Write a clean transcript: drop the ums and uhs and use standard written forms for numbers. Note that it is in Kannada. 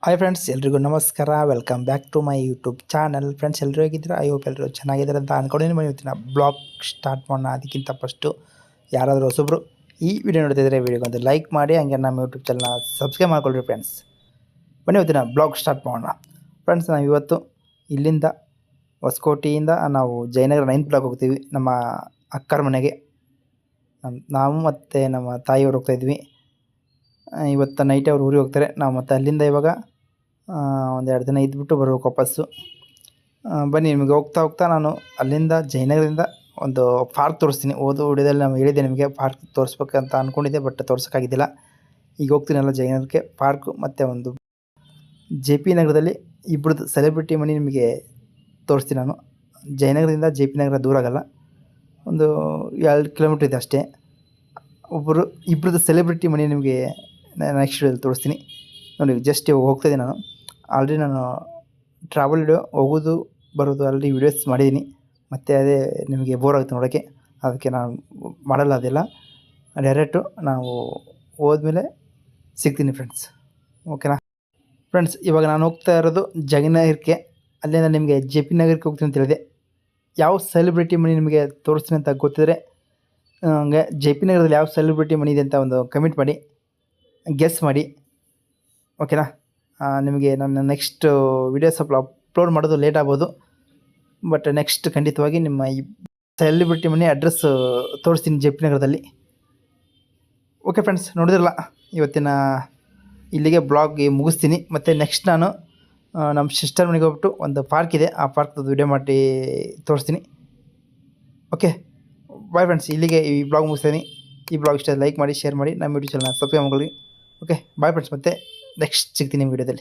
ಹಾಯ್ ಫ್ರೆಂಡ್ಸ್, ಎಲ್ರಿಗೂ ನಮಸ್ಕಾರ. Welcome back to my YouTube channel. Friends, ಎಲ್ಲರೂ ಹೇಗಿದ್ದೀರಾ? ಐ ಹೋಪ್ ಎಲ್ಲರೂ ಚೆನ್ನಾಗಿದ್ದಾರೆ ಅಂತ ಅಂದ್ಕೊಂಡಿದ್ದೀನಿ. ಇವತ್ತಿನ ಬ್ಲಾಗ್ ಸ್ಟಾರ್ಟ್ ಮಾಡೋಣ. ಅದಕ್ಕಿಂತ ಫಸ್ಟು ಯಾರಾದರೂ ಹೊಸಬ್ರು ಈ ವಿಡಿಯೋ ನೋಡ್ತಿದ್ರೆ ವಿಡಿಯೋಗೆ ಒಂದು ಲೈಕ್ ಮಾಡಿ, ಹಂಗೆ ನಮ್ಮ ಯೂಟ್ಯೂಬ್ ಚಾನಲ್ನ ಸಬ್ಸ್ಕ್ರೈಬ್ ಮಾಡ್ಕೊಳ್ರಿ ಫ್ರೆಂಡ್ಸ್. ಬನ್ನಿ ಇವತ್ತಿನ ಬ್ಲಾಗ್ ಸ್ಟಾರ್ಟ್ ಮಾಡೋಣ. ಫ್ರೆಂಡ್ಸ್, ನಾವು ಇವತ್ತು ಇಲ್ಲಿಂದ ಹೊಸಕೋಟೆಯಿಂದ ನಾವು ಜಯನಗರ 9th ಬ್ಲಾಕ್ ಹೋಗ್ತೀವಿ, ನಮ್ಮ ಅಕ್ಕರ ಮನೆಗೆ. ನಾವು ಮತ್ತು ನಮ್ಮ ತಾಯಿಯವರು ಹೋಗ್ತಾಯಿದ್ವಿ. ಇವತ್ತು ನೈಟೇ ಅವ್ರು ಊರಿಗೆ ಹೋಗ್ತಾರೆ. ನಾವು ಮತ್ತು ಅಲ್ಲಿಂದ ಇವಾಗ ಒಂದು 2 ದಿನ ಇದ್ಬಿಟ್ಟು ಬರ್ಬೇಕು ವಾಪಸ್ಸು. ಬನ್ನಿ, ನಿಮಗೆ ಹೋಗ್ತಾ ಹೋಗ್ತಾ ನಾನು ಅಲ್ಲಿಂದ ಜಯನಗರದಿಂದ ಒಂದು ಪಾರ್ಕ್ ತೋರಿಸ್ತೀನಿ. ವಿಡಿಯೋದಲ್ಲಿ ನಾನು ಹೇಳಿದ್ದೆ ನಿಮಗೆ ಪಾರ್ಕ್ ತೋರಿಸ್ಬೇಕಂತ ಅಂದ್ಕೊಂಡಿದ್ದೆ, ಬಟ್ ತೋರ್ಸೋಕ್ಕಾಗಿದ್ದಿಲ್ಲ. ಈಗ ಹೋಗ್ತೀನಲ್ಲ ಜಯನಗರಕ್ಕೆ, ಪಾರ್ಕು ಮತ್ತು ಒಂದು ಜೆ ಪಿ ನಗರದಲ್ಲಿ ಇಬ್ಬರದ್ದು ಸೆಲೆಬ್ರಿಟಿ ಮನೆ ನಿಮಗೆ ತೋರಿಸ್ತೀನಿ ನಾನು. ಜಯನಗರದಿಂದ ಜೆ ಪಿ ನಗರ ದೂರ ಆಗಲ್ಲ, ಒಂದು 2 ಕಿಲೋಮೀಟ್ರ್ ಇದೆ ಅಷ್ಟೇ. ಇಬ್ಬರದ್ದು ಸೆಲೆಬ್ರಿಟಿ ಮನೆ ನಿಮಗೆ ನೆಕ್ಸ್ಟ್ ವಿಡಿಯೋದಲ್ಲಿ ತೋರಿಸ್ತೀನಿ ನೋಡಿ. ಜಸ್ಟ್ ಇವಾಗ ಹೋಗ್ತಾಯಿದ್ದೀನಿ ನಾನು. ಆಲ್ರೆಡಿ ನಾನು ಟ್ರಾವೆಲ್ ವಿಡಿಯೋ ಹೋಗೋದು ಬರೋದು ಆಲ್ರೆಡಿ ವೀಡಿಯೋಸ್ ಮಾಡಿದ್ದೀನಿ. ಮತ್ತು ಅದೇ ನಿಮಗೆ ಬೋರ್ ಆಗುತ್ತೆ ನೋಡೋಕ್ಕೆ, ಅದಕ್ಕೆ ನಾನು ಮಾಡಲ್ಲ. ಅದೆಲ್ಲ ಡೈರೆಕ್ಟು ನಾವು ಹೋದ್ಮೇಲೆ ಸಿಗ್ತೀನಿ ಫ್ರೆಂಡ್ಸ್, ಓಕೆನಾ? ಫ್ರೆಂಡ್ಸ್, ಇವಾಗ ನಾನು ಹೋಗ್ತಾ ಇರೋದು ಜಯನಗರಕ್ಕೆ. ಅಲ್ಲಿಂದ ನಿಮಗೆ ಜೆ ಪಿ ನಗರಕ್ಕೆ ಹೋಗ್ತೀನಿ ಅಂತ ಹೇಳಿದೆ. ಯಾವ ಸೆಲೆಬ್ರಿಟಿ ಮನೆ ನಿಮಗೆ ತೋರಿಸ್ತೀನಿ ಅಂತ ಗೊತ್ತಿದ್ರೆ ಹಂಗೆ ಜೆ ಪಿ ನಗರದಲ್ಲಿ ಯಾವ ಸೆಲೆಬ್ರಿಟಿ ಮನೆ ಇದೆ ಅಂತ ಒಂದು ಕಮೆಂಟ್ ಮಾಡಿ, ಗೆಸ್ ಮಾಡಿ, ಓಕೆನಾ? ನಿಮಗೆ ನನ್ನ ನೆಕ್ಸ್ಟ್ ವೀಡಿಯೋಸ್ ಅಪ್ಲೋಡ್ ಮಾಡೋದು ಲೇಟ್ ಆಗ್ಬೋದು, ಬಟ್ ನೆಕ್ಸ್ಟ್ ಖಂಡಿತವಾಗಿ ನಿಮ್ಮ ಈ ಸೆಲೆಬ್ರಿಟಿ ಮನೆ ಅಡ್ರೆಸ್ ತೋರಿಸ್ತೀನಿ ಜೆ ಪಿ ನಗರದಲ್ಲಿ. ಓಕೆ ಫ್ರೆಂಡ್ಸ್, ನೋಡಿದ್ರಲ್ಲ, ಇವತ್ತಿನ ಇಲ್ಲಿಗೆ ಬ್ಲಾಗ್ ಮುಗಿಸ್ತೀನಿ. ಮತ್ತು ನೆಕ್ಸ್ಟ್ ನಾನು ನಮ್ಮ ಸಿಸ್ಟರ್ ಮನೆಗೆ ಹೋಗ್ಬಿಟ್ಟು ಒಂದು ಪಾರ್ಕ್ ಇದೆ, ಆ ಪಾರ್ಕ್ದು ವೀಡಿಯೋ ಮಾಡಿ ತೋರಿಸ್ತೀನಿ. Okay, bye friends. ಇಲ್ಲಿಗೆ ಈ ಬ್ಲಾಗ್ ಮುಗಿಸ್ತೀನಿ. ಈ ಬ್ಲಾಗ್ ಇಷ್ಟ ಲೈಕ್ ಮಾಡಿ, ಶೇರ್ ಮಾಡಿ, ನಮ್ಮ ಯೂಟ್ಯೂಬ್ ಚಾನಲ್ನ ಸಬ್ಸ್ಕ್ರೈಬ್ ಮಾಡ್ಕೊಳ್ಳಿ. Okay, bye friends. ಮತ್ತೆ ನೆಕ್ಸ್ಟ್ ಸಿಗ್ತೀನಿ ನಿಮ್ಮ ವೀಡಿಯೋದಲ್ಲಿ.